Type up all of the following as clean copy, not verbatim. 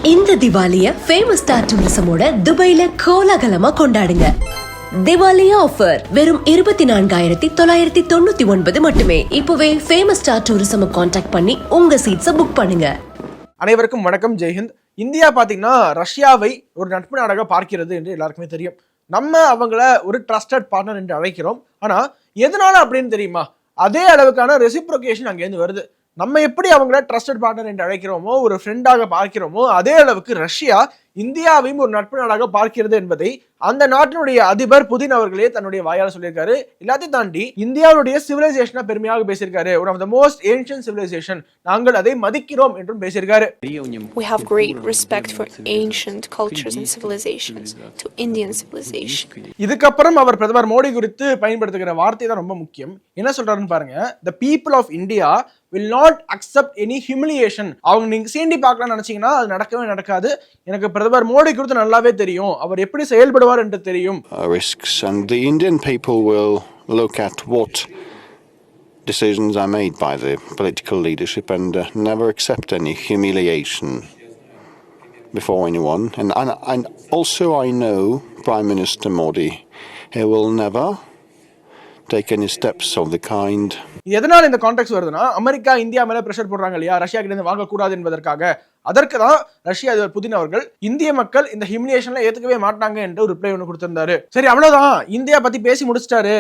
இந்த திவாலிய famous star டூரிசமோட துபாயில கோலாகலமா கொண்டாடுங்க. திவாலி ஆஃபர் வெறும் 24,999 மட்டுமே. இப்பவே ஃபேமஸ் ஸ்டார் டூரிசம் கான்டாக்ட் பண்ணி உங்க சீட்ஸை புக் பண்ணுங்க. அனைவருக்கும் வணக்கம், ஜெய்ஹிந்த். இந்தியா பாத்தீங்கன்னா ரஷ்யாவை ஒரு நட்பு நாடாக பார்க்கிறது என்று எல்லாருக்குமே தெரியும். நம்ம அவங்கள ஒரு ட்ரஸ்டட் பார்ட்னர் என்று அழைக்கிறோம். ஆனா எதனால அப்படின்னு தெரியுமா? அதே அளவுக்கான ரெசிப்ரோகேஷன் அங்கேருந்து வருது. நம்ம எப்படி அவங்கள ட்ரஸ்டட் பார்ட்னர் என்று அழைக்கிறோமோ, ஒரு ஃப்ரெண்டாக பார்க்கிறோமோ, அதே அளவுக்கு ரஷ்யா இந்தியாவையும் ஒரு நட்பு நாடாக பார்க்கிறது என்பதை அந்த நாட்டினுடைய அதிபர் புதின் அவர்களே தன்னுடைய வாயால் சொல்லியிருக்காரு. எல்லாத்தையும் தாண்டி இந்தியாவுடைய சிவிலைசேஷனை பெருமையாக பேசியிருக்காரு. One of the most ancient civilisation, நாங்கள் அதை மதிக்கிறோம் என்றும் பேசியிருக்காரு. We have great respect for ancient cultures and civilizations to Indian civilization. இதுக்கப்புறம் அவர் பிரதமர் மோடி குறித்து பயன்படுத்துகிற வார்த்தை தான் ரொம்ப முக்கியம். என்ன சொல்றாருன்னு பாருங்க. The people of India will not accept any humiliation. அவங்க நீங்க சீண்டி பார்க்கலாம்னு நினைச்சீங்கன்னா அது நடக்கவே நடக்காது. எனக்கு பிரதமர் மோடி குறித்து நல்லாவே தெரியும், அவர் எப்படி செயல்படுவார் என்று தெரியும். Risks, and the Indian people will look at what decisions are made by the political leadership and never accept any humiliation before anyone. And also I know Prime Minister Modi, he will never take any steps of the kind. எதனால இந்த contact வருதுன்னா, America India மேல pressure போடுறாங்க இல்லையா, Russia கிட்ட இருந்து வாங்கக்கூடாது என்பதற்காக. அதற்கு தான் ரஷ்ய அதிபர் புதின் அவர்கள் இந்திய மக்கள் இந்த ஹியூமிலியேஷன்ல ஏத்துக்கவே மாட்டாங்க என்று ஒரு ரிப்ளை ஒன்று கொடுத்திருந்தாரு. சரி, அவ்வளவுதான், இந்தியா பத்தி பேசி முடிச்சிட்டாரு.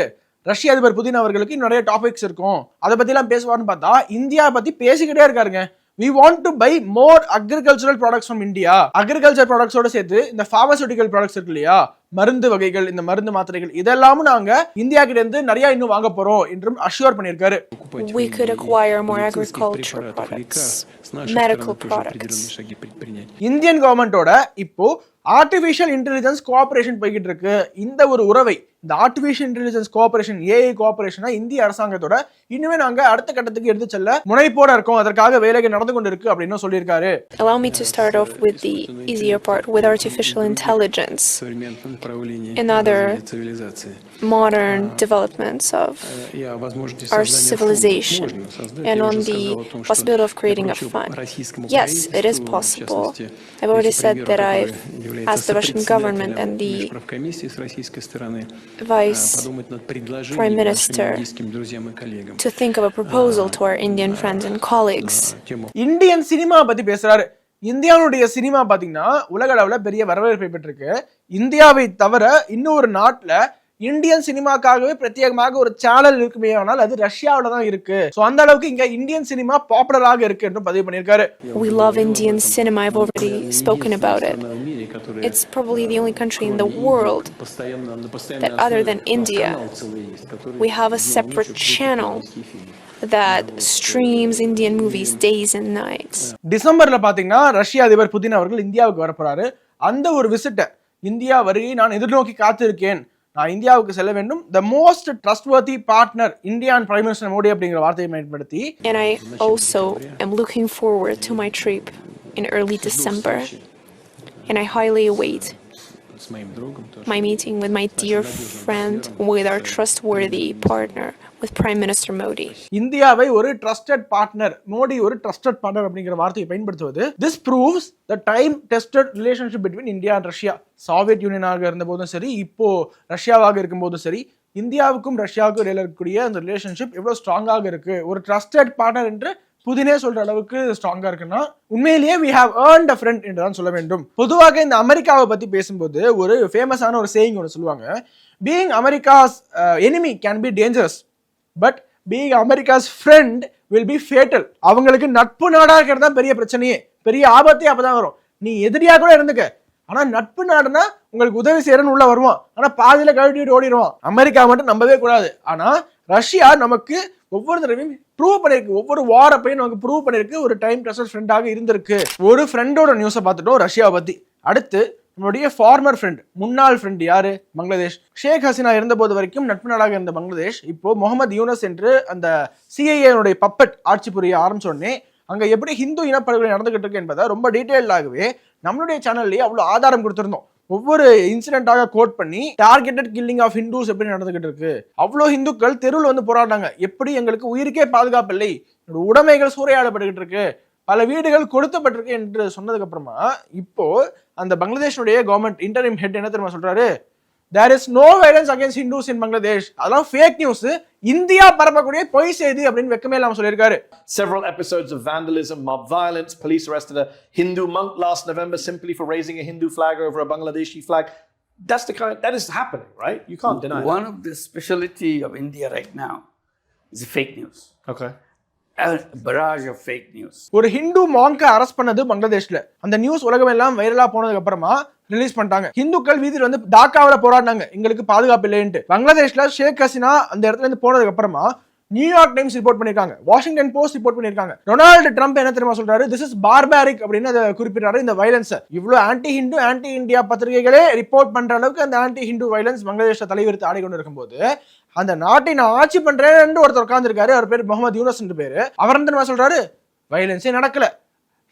ரஷ்ய அதிபர் புதின் அவர்களுக்கு நிறைய டாபிக்ஸ் இருக்கும், அதை பத்தி எல்லாம் பேசுவார்னு பார்த்தா இந்தியா பத்தி பேசிக்கிட்டே இருக்காருங்க. We want to buy more agricultural products from India. Agriculture products ஓட சேர்த்து இந்த pharmaceutical products இருக்கு இல்லையா, மருந்து வகைகள், இந்த மருந்து மாத்திரைகள், இதெல்லாமும் நாங்க இந்தியா கிட்ட இருந்து நிறைய இன்னும் வாங்க போறோம் என்றும் அஷ்யூர் பண்ணியிருக்காரு. We could acquire more agriculture products, medical products. Indian கவர்மெண்டோட இப்போ ஆர்டிஃபிஷியல் இன்டெலிஜென்ஸ் கோஆபரேஷன் போய்கிட்டு இருக்கு. இந்த ஒரு உறவை, இந்த ஆர்டிஃபிஷியல் இன்டெலிஜென்ஸ் கோஆபரேஷன், ஏஐ கோஆபரேஷனை இந்திய அரசாங்கத்தோட இன்னுமே நாங்க அடுத்த கட்டத்துக்கு எடுத்து செல்ல முனைப்போட இருக்கோம், அதற்காக வேலைகள் நடந்து கொண்டு இருக்கு அப்படின்னு சொல்லியிருக்காரு. Allow me to start off with the easier part, with artificial intelligence and other modern developants of our civilization, and on the possibility of creating a fund. Yes, it is possible. I've already said that I've asked the Russian government and the Vice Prime Minister to think of a proposal to our Indian friends and colleagues. Indian cinema பத்தி பேசுறாரு. இந்தியாவுடைய cinema பாத்தீங்கன்னா உலக அளவுல பெரிய வரவேற்பை பெற்றிருக்கு. இந்தியாவை தவிர இன்னொரு நாட்டுல இந்தியன் சினிமாக்காகவே பிரத்யேகமாக ஒரு சேனல் இருக்குமே, ஆனால் அது ரஷ்யாவில தான் இருக்கு. சோ அந்த அளவுக்கு இங்க இந்தியன் சினிமா பாப்புலராக இருக்கு என்று பதிவு பண்ணியிருக்காரு. We love Indian cinema. I've already spoken about it. It's probably the only country in the world that other than India we have a separate channel that streams Indian movies days and nights. டிசம்பர்ல பாத்தீங்கன்னா ரஷ்ய அதிபர் Putin அவர்கள் இந்தியாவுக்கு வரப்போறாரு. அந்த ஒரு விசிட்ட, India வருகை நான் எதிர்நோக்கி காத்திருக்கேன், நான் இந்தியாவுக்கு செல்ல வேண்டும், the most trustworthy partner Indian Prime Minister Modi அப்படிங்கிற வார்த்தையை பயன்படுத்தி. And I also am looking forward to my trip in early December, and I highly await my meeting with my dear friend, with our trustworthy partner, with Prime Minister Modi. இந்தியாவை ஒரு trusted partner, Modi ஒரு trusted partner அப்படிங்கிற வார்த்தையை பயன்படுத்துவது, this proves the time tested relationship between India and Russia. சாவியத் யூனியனாக இருந்த போதும் சரி, இப்போ ரஷ்யாவாக இருக்கும் போதும் சரி, இந்தியாவுக்கும் ரஷ்யாவுக்கும் இடையில இருக்கக்கூடிய அந்த ரிலேஷன்ஷிப் எவ்வளவு ஸ்ட்ராங்காக இருக்கு, ஒரு ட்ரஸ்டட் பார்ட்னர் என்று புதினே சொல்ற அளவுக்கு ஸ்ட்ராங்கா இருக்குன்னா உண்மையிலேயே we have earned a friend என்று தான் சொல்ல வேண்டும். பொதுவாக இந்த அமெரிக்காவை பத்தி பேசும்போது ஒரு ஃபேமஸான ஒரு சேயிங் ஒன்று சொல்லுவாங்க. being America's enemy can be dangerous, but being America's friend will be fatal. அவங்களுக்கு நட்பு நாடா இருக்கிறது தான் பெரிய பிரச்சனையே, பெரிய ஆபத்தே அப்பதான் வரும். நீ எதிரியா கூட இருந்துக்க, ஆனா நட்பு நாடுனா உங்களுக்கு உதவி செய்யறன்னு உள்ள வருவான், ஆனா பாதியில கழட்டிட்டு ஓடிடுவான். அமெரிக்கா மட்டும் நம்பவே கூடாது. ஆனா ரஷ்யா நமக்கு ஒவ்வொரு தடவையும் ப்ரூவ் பண்ணிருக்கு, ஒவ்வொரு வார் அப்பையும் நமக்கு ப்ரூவ் பண்ணிருக்கு ஒரு டைம் ட்ரஸ்டட் ஃப்ரெண்டாக இருந்திருக்கு. ஒரு ஃப்ரெண்டோட நியூஸை பார்த்துட்டோம் ரஷ்யாவை பத்தி. அடுத்து நம்மளுடைய ஃபார்மர் ஃப்ரெண்ட், முன்னாள் ஃப்ரெண்ட் யாரு? பங்களாதேஷ். ஷேக் ஹசீனா இருந்த போது வரைக்கும் நட்பு நாடாக இருந்த பங்களாதேஷ் இப்போ முகமது யூனஸ் என்று அந்த சிஐஏனுடைய பப்பட் ஆட்சி புரிய ஆரம்பிச்சோடனே அங்க எப்படி ஹிந்து இனப்படுகொலை நடந்துகிட்டு இருக்கு என்பதை ரொம்ப டீடைல்டாகவே நம்மளுடைய சேனல்லேயே அவ்வளவு ஆதாரம் கொடுத்திருந்தோம். ஒவ்வொரு இன்சிடென்ட்டாக கோட் பண்ணி டார்கெட்டட் கில்லிங் ஆஃப் ஹிந்துஸ் எப்படி நடந்துகிட்டு இருக்கு, அவ்வளோ ஹிந்துக்கள் தெருவில் வந்து போராடினாங்க, எப்படி எங்களுக்கு உயிருக்கே பாதுகாப்பு இல்லை, உடைமைகள் சூறையாடப்பட்டுக்கிட்டு இருக்கு, பல வீடுகள் கொடுக்கப்பட்டிருக்கு என்று சொன்னதுக்கு அப்புறமா இப்போ அந்த பங்களாதேஷனுடைய கவர்மெண்ட் இன்டரிம் ஹெட் என்ன தெரியுமா சொல்றாரு, there is no violence against Hindus in Bangladesh. அதெல்லாம் fake news. இந்தியா பரப்பக்கூடிய பொய் செய்தி அப்படின்னு வெக்கமே இல்லாம சொல்லியிருக்காரு. Several episodes of vandalism, mob violence. Police arrested a Hindu monk last November simply for raising a Hindu flag over a Bangladeshi flag. That's the kind that is happening, right? You can't deny that. One of the specialty of India right now is fake news. Okay. A barrage of fake news. ஒரு Hindu மாங்கை arrest பண்ணது பங்களாதேஷ்ல. அந்த news உலகம் எல்லாம் வைரலா போனதுக்கு அப்புறமா release பண்ணிட்டாங்க. இந்துக்கள் வீதியில் வந்து டாக்காவில போராடினாங்க, எங்களுக்கு பாதுகாப்பு இல்லைன்ட்டு. பங்களாதேஷ்ல ஷேக் ஹசீனா அந்த இடத்துல இருந்து போனதுக்கு அப்புறமா நியூயார்க் டைம்ஸ் ரிப்போர்ட் பண்ணிருக்காங்க, வாஷிங்டன் போஸ்ட் ரிப்போர்ட் பண்ணிருக்காங்க. டொனால்டு ட்ரம்ப் என்ன தெரியுமா சொல்றாரு, திஸ் இஸ் பார்பாரிக் அப்படின்னு அதை குறிப்பிட்டாரு. இந்த வயலன்ஸ் இவ்வளவு ஆன்டி ஹிந்து ஆன்டி இந்தியா பத்திரிகைகளே ரிப்போர்ட் பண்ற அளவுக்கு அந்த ஆன்டி ஹிந்து வயலன்ஸ் பங்களாதேஷ தலைவிரித்து ஆடிக்கொண்டு இருக்கும்போது அந்த நாட்டை நான் ஆட்சி பண்றேன்னு ஒருத்தர் உட்கார்ந்துருக்காரு, அவர் பேர் முகமது யூனஸ் பேரு. அவர் வந்து என்ன சொல்றாரு, வயலன்ஸே நடக்கல,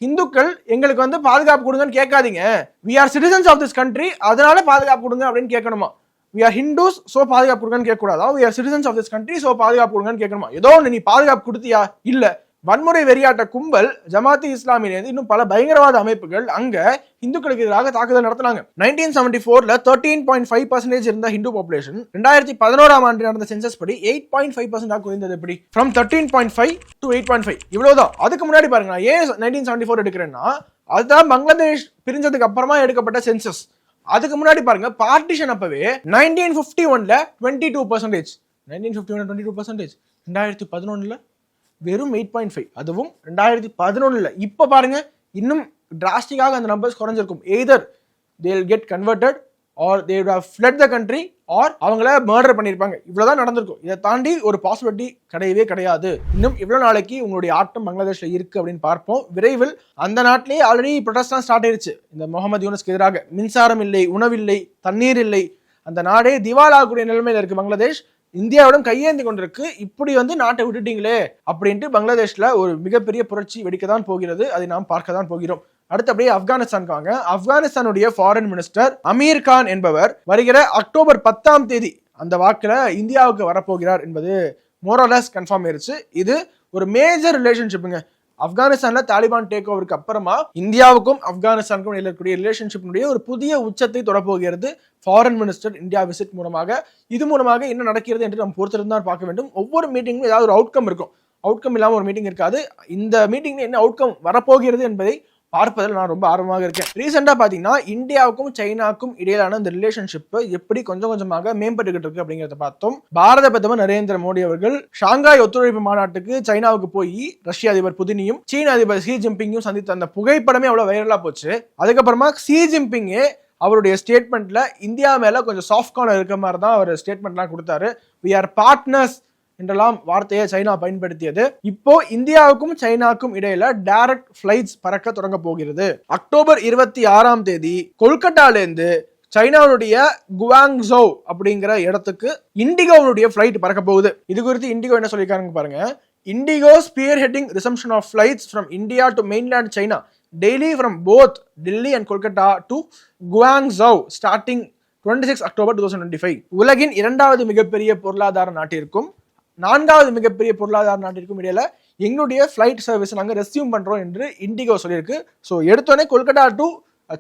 இந்துக்கள் எங்களுக்கு வந்து பாதுகாப்பு கொடுங்கன்னு கேட்காதீங்க, we are citizens of this country, அதனால பாதுகாப்பு கொடுங்க அப்படின்னு கேட்கணுமா. we are Hindus, so பாதுகாப்பு கொடுங்கன்னு கேட்கக்கூடாதா, we are citizens of this country, so பாதுகாப்பு கொடுங்கன்னு கேட்கணுமா. ஏதோ நீ பாதுகாப்பு கொடுத்தியா இல்ல. வன்முறை வெறியாட்ட கும்பல் ஜமாத்தி இஸ்லாமியிலிருந்து இன்னும் பல பயங்கரவாத அமைப்புகள் அங்க இந்துக்களுக்கு எதிராக தாக்குதல் நடத்தினாங்க. 1974ல 13.5% இருந்த ஹிந்து பாப்புலேஷன் 2011ஆம் ஆண்டு நடந்த சென்சஸ் படி 8.5% குறைந்தது. எப்படி from 13.5 to 8.5 இவ்வளவுதான். அதுக்கு முன்னாடி பாருங்க, ஏன் 1974 எடுக்கிறேன்னா அதுதான் பங்களாதேஷ் பிரிஞ்சதுக்கு அப்புறமா எடுக்கப்பட்ட சென்சஸ். அதுக்கு முன்னாடி பாருங்க, பார்ட்டிஷன் அப்பவே 1951ல 22%, 1951 22%, 2011ல வெறும் 8.5, அதுவும் 2011ல. இப்ப பாருங்க இன்னும் டிராஸ்டிக்காக அந்த நம்பர்ஸ் குறைஞ்சிருக்கும். Either they will get converted or they would have fled the country or அவங்கள மர்டர் பண்ணிருப்பாங்க. இவ்வளவுதான் நடந்திருக்கும். இதை தாண்டி ஒரு பாசிபிலிட்டி கிடையவே கிடையாது. இன்னும் இவ்வளவு நாளைக்கு உங்களுடைய ஆட்டம் பங்களாதேஷ்ல இருக்கு அப்படின்னு பார்ப்போம். விரைவில் அந்த நாட்டிலேயே ஆல்ரெடி ப்ரொடெஸ்ட்லாம் ஸ்டார்ட் ஆயிருச்சு. இந்த முகமது யூனஸ்க்கு எதிராக மின்சாரம் இல்லை, உணவில்லை, தண்ணீர் இல்லை, அந்த நாடே திவாலாகக்கூடிய நிலைமையில இருக்கு பங்களாதேஷ். இந்தியாவுடன் கையேந்தி கொண்டிருக்கு. இப்படி வந்து நாட்டை விட்டுட்டீங்களே அப்படின்ட்டு பங்களாதேஷ்ல ஒரு மிகப்பெரிய புரட்சி வெடிக்கத்தான் போகிறது. அதை நாம் பார்க்க தான் போகிறோம். அடுத்தபடியே ஆப்கானிஸ்தானுக்கு வாங்க. ஆப்கானிஸ்தானுடைய ஃபாரின் மினிஸ்டர் அமீர் கான் என்பவர் வருகிற அக்டோபர் 10ஆம் தேதி அந்த வாக்குல இந்தியாவுக்கு வரப்போகிறார் என்பது மோரலஸ் கன்ஃபார்ம் ஆயிருச்சு. இது ஒரு மேஜர் ரிலேஷன்ஷிப்புங்க. ஆப்கானிஸ்தான்ல தாலிபான் டேக் ஓவருக்கு அப்புறமா இந்தியாவுக்கும் ஆப்கானிஸ்தானுக்கும் இருக்கக்கூடிய ரிலேஷன்ஷிப்னுடைய ஒரு புதிய உச்சத்தை தொடப்போகிறது ஃபாரின் மினிஸ்டர் இந்தியா விசிட் மூலமாக. இது மூலமாக என்ன நடக்கிறது என்று நம்ம பொறுத்திருந்தான் பார்க்க வேண்டும். ஒவ்வொரு மீட்டிங்கும் ஏதாவது ஒரு அவுட்கம் இருக்கும். அவுட்கம் இல்லாம ஒரு மீட்டிங் இருக்காது. இந்த மீட்டிங்ல என்ன அவுட்கம் வரப்போகிறது என்பதை பார்ப்பதில் நான் ரொம்ப ஆர்வமாக இருக்கேன். ரீசெண்டா பாத்தீங்கன்னா இந்தியாவுக்கும் சைனாக்கும் இடையிலான இந்த ரிலேஷன்ஷிப் எப்படி கொஞ்சம் கொஞ்சமாக மேம்பட்டுக்கிட்டு இருக்கு அப்படிங்கறத பார்த்தோம். பாரத பிரதமர் நரேந்திர மோடி அவர்கள் ஷாங்காய் ஒத்துழைப்பு மாநாட்டுக்கு சைனாவுக்கு போய் ரஷ்ய அதிபர் புதினையும் சீன அதிபர் ஷி ஜின்பிங்கையும் சந்தித்த அந்த புகைப்படமே அவ்வளவு வைரலா போச்சு. அதுக்கப்புறமா ஷி ஜின்பிங்கே அவருடைய ஸ்டேட்மெண்ட்ல இந்தியா மேல கொஞ்சம் சாஃப்ட் கார்னர் இருக்க மாதிரி தான் அவர் ஸ்டேட்மெண்ட்லாம் கொடுத்தாரு. we are partners என்றெல்லாம் வார்த்தையை சைனா பயன்படுத்தியது. இப்போ இந்தியாவுக்கும் சைனாக்கும் இடையில டைரக்ட் பிளைட்ஸ் பறக்க தொடங்க போகிறது. அக்டோபர் 26ஆம் தேதி கொல்கட்டாலேருந்து சைனாவுடைய குவாங்ஸோ அப்படிங்கிற இடத்துக்கு இண்டிகோவுடைய பிளைட் பறக்க போகுது. இது குறித்து இண்டிகோ என்ன சொல்லியிருக்காங்க பாருங்க. IndiGo spearheading resumption of flights from India to mainland China daily from both Delhi and Kolkata to Guangzhou starting 26 October 2025. உலகின் இரண்டாவது மிகப்பெரிய பொருளாதார நாட்டிற்கும் 4வது மிகப்பெரிய பொருளாதார நாட்டிற்கும் இடையில எங்களுடைய ஃபிளைட் சர்வீஸ் நாங்கள் ரெஸ்யூம் பண்றோம் என்று இண்டிகோ சொல்லியிருக்கு. ஸோ எடுத்தோடனே கொல்கட்டா டு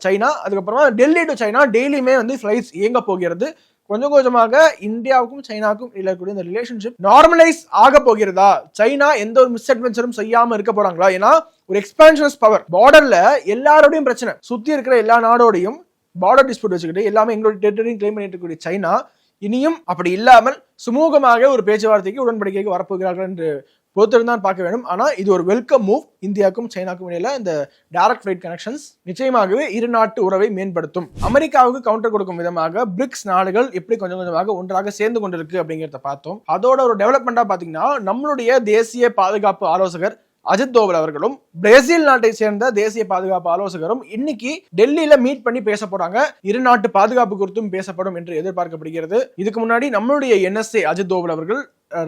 சைனா, அதுக்கப்புறமா டெல்லி டு சைனா டெய்லியுமே வந்து ஃபிளைட்ஸ் இயங்க போகிறது. கொஞ்சம் கொஞ்சமாக இந்தியாவுக்கும் சைனாக்கும் இருக்கக்கூடிய இந்த ரிலேஷன்ஷிப் நார்மலைஸ் ஆக போகிறதா? சைனா எந்த ஒரு மிஸ்அட்வென்ச்சரும் செய்யாம இருக்க போறாங்களா? ஏன்னா ஒரு எக்ஸ்பான்ஷனஸ் பவர். பார்டர்ல எல்லாரோடையும் பிரச்சனை, சுத்தி இருக்கிற எல்லா நாடோடையும் பார்டர் டிஸ்பியூட் வச்சுக்கிட்டு எல்லாமே எங்களுடைய டெரிட்டரியும் கிளைம் பண்ணிட்டு இருக்கக்கூடிய சைனா இனியும் அப்படி இல்லாமல் சுமூகமாக ஒரு பேச்சுவார்த்தைக்கு உடன்படிக்கைக்கு வரப்போகிறார்கள் என்று பொறுத்திருந்தான் பார்க்க வேண்டும். ஆனா இது ஒரு வெல்கம் மூவ். இந்தியாவுக்கும் சைனாக்கும் இடையில இந்த டைரக்ட் ஃபிளைட் கனெக்ஷன்ஸ் நிச்சயமாகவே இரு நாட்டு உறவை மேம்படுத்தும். அமெரிக்காவுக்கு கவுண்டர் கொடுக்கும் விதமாக பிரிக்ஸ் நாடுகள் எப்படி கொஞ்சம் கொஞ்சமாக ஒன்றாக சேர்ந்து கொண்டிருக்கு அப்படிங்கிறத பார்த்தோம். அதோட ஒரு டெவலப்மெண்டா பாத்தீங்கன்னா நம்மளுடைய தேசிய பாதுகாப்பு ஆலோசகர் அஜித் தோவல் அவர்களும் பிரேசில் நாட்டை சேர்ந்த தேசிய பாதுகாப்பு ஆலோசகரும் இன்னைக்கு டெல்லியில மீட் பண்ணி பேச போறாங்க. இரு நாட்டு பாதுகாப்பு குறித்தும் பேசப்படும் என்று எதிர்பார்க்கப்படுகிறது. இதுக்கு முன்னாடி நம்மளுடைய NSA அஜித் தோவல் அவர்கள்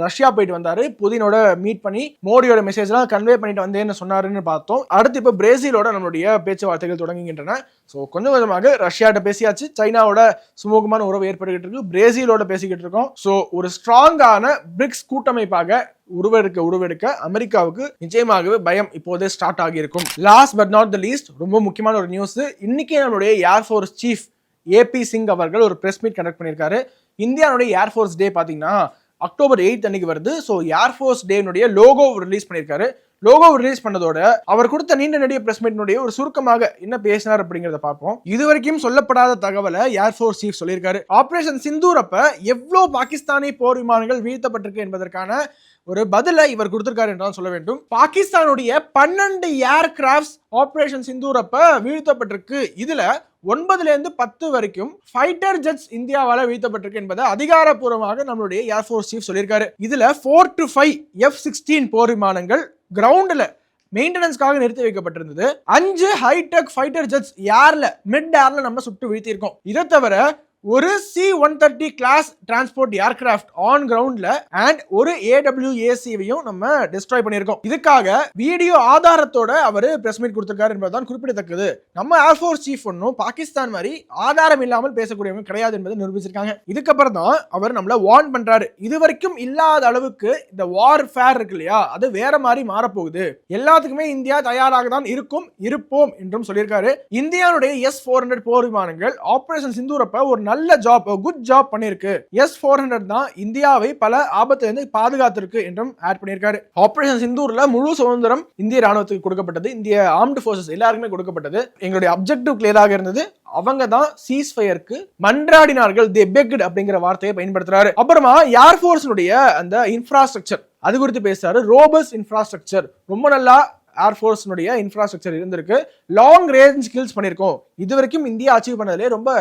ரஷ்யா போயிட்டு வந்தாரு, புதினோட மீட் பண்ணி மோடியோட மெசேஜ்லாம் கன்வே பண்ணிட்டு வந்தேன்னு சொன்னாருன்னு பார்த்தோம். அடுத்து இப்போ பிரேசிலோட நம்மளுடைய பேச்சுவார்த்தைகள் தொடங்குகின்றன. ஸோ கொஞ்சம் கொஞ்சமாக ரஷ்யாட்ட பேசியாச்சு, சைனாவோட சுமூகமான உறவு ஏற்பட்டுக்கிட்டு இருக்கு, பிரேசிலோட பேசிக்கிட்டு இருக்கோம். ஸோ ஒரு ஸ்ட்ராங்கான பிரிக்ஸ் கூட்டமைப்பாக உருவெடுக்க அமெரிக்காவுக்கு நிச்சயமாகவே பயம் இப்போதே ஸ்டார்ட் ஆகியிருக்கும். Last but not the least, ரொம்ப முக்கியமான ஒரு நியூஸ். இன்னைக்கு நம்மளுடைய ஏர்ஃபோர்ஸ் சீஃப் ஏபி சிங் அவர்கள் ஒரு பிரஸ் மீட் கண்டக்ட் பண்ணியிருக்காரு. இந்தியாவுடைய ஏர்ஃபோர்ஸ் டே பார்த்தீங்கன்னா அக்டோபர் 8 அன்னைக்கு வருது. ஸோ ஏர்ஃபோர்ஸ் டேனுடைய லோகோ ரிலீஸ் பண்ணியிருக்காரு. லோகோ ரிலீஸ் பண்ணதோட அவர் கொடுத்த நீண்ட நெடிய பிரஸ் மீட்னுடைய ஒரு சுருக்கமாக என்ன பேசினார் அப்படிங்கறத பார்ப்போம். இதுவரைக்கும் சொல்லப்படாத தகவலை ஏர்ஃபோர்ஸ் சீஃப் சொல்லியிருக்காரு. ஆபரேஷன் சிந்தூர் அப்ப எவ்வளவு பாகிஸ்தானி போர் விமானங்கள் வீழ்த்தப்பட்டிருக்கு என்பதற்கான ஒரு பதிலை இவர் கொடுத்திருக்காரு என்றால் சொல்ல வேண்டும். பாகிஸ்தானுடைய 12 ஏர்கிராப்ட்ஸ் ஆபரேஷன் சிந்தூர் அப்ப வீழ்த்தப்பட்டிருக்கு. இதுல 9-10 வரைக்கும் ஃபைட்டர் ஜெட்ஸ் இந்தியாவால வீழ்த்தப்பட்டிருக்கு என்பதை அதிகாரப்பூர்வமாக நம்மளுடைய ஏர்ஃபோர்ஸ் சீஃப் சொல்லியிருக்காரு. இதுல 4 to 5 F-16 போர் விமானங்கள் கிரவுண்ட்ல மெயின்டெனன்ஸ்க்காக நிறுத்தி வைக்கப்பட்டிருந்தது. 5 ஹைடெக் ஃபைட்டர் ஜெட்ஸ் ஏர்ல மிட் ஏர்ல நம்ம சுட்டு வீழ்த்தியிருக்கோம். இதை தவிர ஒரு C-130 class transport aircraft on கிரவுண்ட்ல அண்ட் ஒரு AWACவையும் நம்ம டிஸ்ட்ராய் பண்ணியிருக்கோம். இதுக்காக வீடியோ ஆதாரத்தோட அவர் பிரஸ் மீட் கொடுத்திருக்காரு என்பதுதான் குறிப்பிடத்தக்கது. நம்ம ஏர்ஃபோர்ஸ் சீஃப் ஒன்னும் பாகிஸ்தான் மாதிரி ஆதாரம் இல்லாமல் பேசக்கூடியவங்க கிடையாது என்பதை நிரூபிச்சிருக்காங்க. இதுக்கப்புறம் தான் அவர் நம்மள வார்ன் பண்றாரு. இதுவரைக்கும் இல்லாத அளவுக்கு இந்த வார் ஃபேர் இருக்கு இல்லையா, அது வேற மாதிரி மாறப்போகுது. எல்லாத்துக்குமே இந்தியா தயாராக தான் இருப்போம் என்றும் சொல்லியிருக்காரு. இந்தியாவுடைய S-400 போர் விமானங்கள் ஆபரேஷன் சிந்தூரப்ப ஒரு நல்ல ஜாப், குட் ஜாப் பண்ணிருக்கு. S-400 தான் இந்தியாவை பல ஆபத்திலிருந்து பாதுகாத்திருக்கு என்றும் ஆட் பண்ணியிருக்காரு. ஆபரேஷன் சிந்தூர்ல முழு சுதந்திரம் இந்திய ராணுவத்துக்கு கொடுக்கப்பட்டது, இந்திய ஆர்ம்டு ஃபோர்சஸ் எல்லாருக்குமே கொடுக்கப்பட்டது. எங்களுடைய அப்ஜெக்டிவ் கிளியராக இருந்தது. அவங்க தான் சீஸ் ஃபயருக்கு மன்றாடினார்கள், தே பெக்ட் அப்படிங்கிற வார்த்தையை பயன்படுத்துறாரு. அப்புறமா ஏர்ஃபோர்ஸுடைய அந்த இன்ஃப்ராஸ்ட்ரக்சர் அது குறித்து பேசுறாரு. ரோபஸ் இன்ஃப்ராஸ்ட்ரக்சர், ரொம்ப நல்லா ஏர்ஃபோர்ஸுடைய இன்ஃப்ராஸ்ட்ரக்சர் இருந்திருக்கு. லாங் ரேஞ்ச் கில்ஸ் பண்ணியிருக்கோம். இது வரைக்கும் இந்தியா அச்சீவ் பண்ணதுலேயே ரொம்ப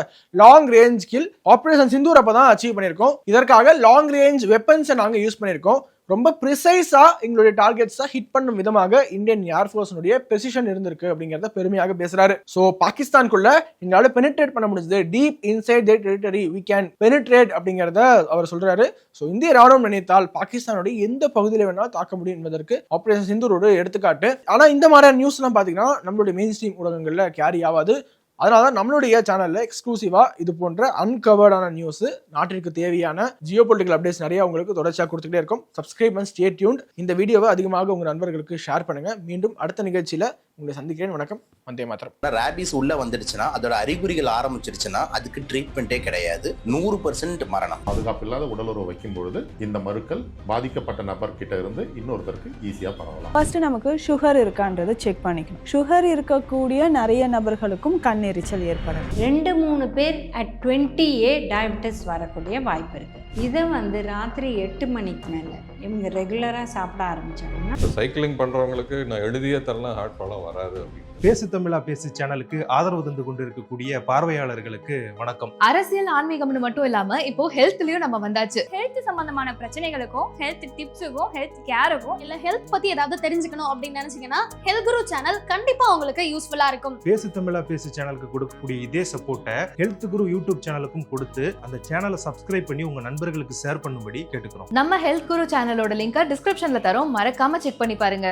long range kill operation Sindoor அப்போ தான் அச்சீவ் பண்ணியிருக்கோம். இதற்காக லாங் ரேஞ்ச் வெப்பன்ஸை நாங்கள் யூஸ் பண்ணியிருக்கோம். ரொம்ப ப்ரிசைஸா எங்களுடைய டார்கெட்ஸை ஹிட் பண்ணும் விதமாக இந்தியன் ஏர்ஃபோர்ஸுடைய பொசிஷன் இருந்திருக்கு அப்படிங்கறத பெருமையாக பேசுறாரு. ஸோ பாகிஸ்தானுக்குள்ள எங்களால பெனிட்ரேட் பண்ண முடிஞ்சது, deep inside their territory we can penetrate அப்படிங்கறத அவர் சொல்றாரு. ஸோ இந்திய ராணுவம் நினைத்தால் பாகிஸ்தானுடைய எந்த பகுதியில் வேணாலும் தாக்க முடியும் என்பதற்கு ஆபரேஷன் சிந்தூர் ஒரு எடுத்துக்காட்டு. ஆனா இந்த மாதிரியான நியூஸ் எல்லாம் பாத்தீங்கன்னா நம்மளுடைய மெயின் ஸ்ட்ரீம் ஊடகங்கள்ல கேரி ஆகாது. அதனால நம்மளுடைய சேனல்ல எக்ஸ்க்ளூசிவா இது போன்ற அன்கவர்டான நியூஸ், நாட்டிற்கு தேவையான ஜியோ பொலிட்டிக்கல் அப்டேட்ஸ் நிறைய உங்களுக்கு தொடர்ச்சியாக கொடுத்துட்டே இருக்கும். Subscribe and stay tuned. இந்த வீடியோவை அதிகமாக உங்க நண்பர்களுக்கு ஷேர் பண்ணுங்க. மீண்டும் அடுத்த நிகழ்ச்சியில உங்களை சந்திக்கிறேன். வணக்கம். வந்தே மாதரம். ராபிஸ் உள்ள வந்துடுச்சுன்னா, அதோட அறிகுறிகள் ஆரம்பிச்சிருச்சுன்னா அதுக்கு ட்ரீட்மெண்ட்டே கிடையாது. 100% மரணம். பாதுகாப்பு இல்லாத உடலுறவு வைக்கும் பொழுது இந்த மருக்கள் பாதிக்கப்பட்ட நபர் கிட்ட இருந்து இன்னொருத்தருக்கு ஈஸியா பரவலாம். ஃபர்ஸ்ட் நமக்கு சுகர் இருக்கான்றதை செக் பண்ணிக்கணும். சுகர் இருக்கக்கூடிய நிறைய நபர்களுக்கும் கண் எரிச்சல் ஏற்படும். 2-3 பேர் at 20A டயபெட்டிஸ் வரக்கூடிய வாய்ப்பு இருக்கு. இதை ராத்திரி 8 மணிக்கு மேலே இவங்க ரெகுலராக சாப்பிட ஆரம்பிச்சாங்கன்னா, சைக்கிளிங் பண்ணுறவங்களுக்கு நான் எழுதியே தரலாம், ஹார்ட் ப்ராப்ளம் வராது அப்படின்னு. பேசு தமிழா பேசு சேனலுக்கு ஆதரவு தந்து கொண்டிருக்கக்கூடிய பார்வையாளர்களுக்கு வணக்கம். அரசியல் ஆன்மீகம்னு மட்டும் இல்லாம இப்போ ஹெல்த்லயும் நம்ம வந்தாச்சு. ஹெல்த் சம்பந்தமான பிரச்சனைகளுக்கும், ஹெல்த் டிப்ஸுக்கும், ஹெல்த் கேருக்கும், இல்ல ஹெல்த் பத்தி ஏதாவது தெரிஞ்சுக்கணும் அப்படின்னு நினைச்சீங்கன்னா ஹெல்த் குரு சேனல் கண்டிப்பா உங்களுக்கு யூஸ்ஃபுல்லா இருக்கும். பேசு தமிழா பேசு சேனலுக்கு கொடுக்கக்கூடிய இதே சப்போர்ட்டை ஹெல்த் குரு யூடியூப் சேனலுக்கும் கொடுத்து அந்த சேனலை சப்ஸ்கிரைப் பண்ணி உங்க நண்பர்களுக்கு ஷேர் பண்ணும்படி கேட்டுக்கிறோம். நம்ம ஹெல்த் குரு சேனலோட லிங்கை டிஸ்கிரிப்ஷன்ல தரோம், மறக்காம செக் பண்ணி பாருங்க.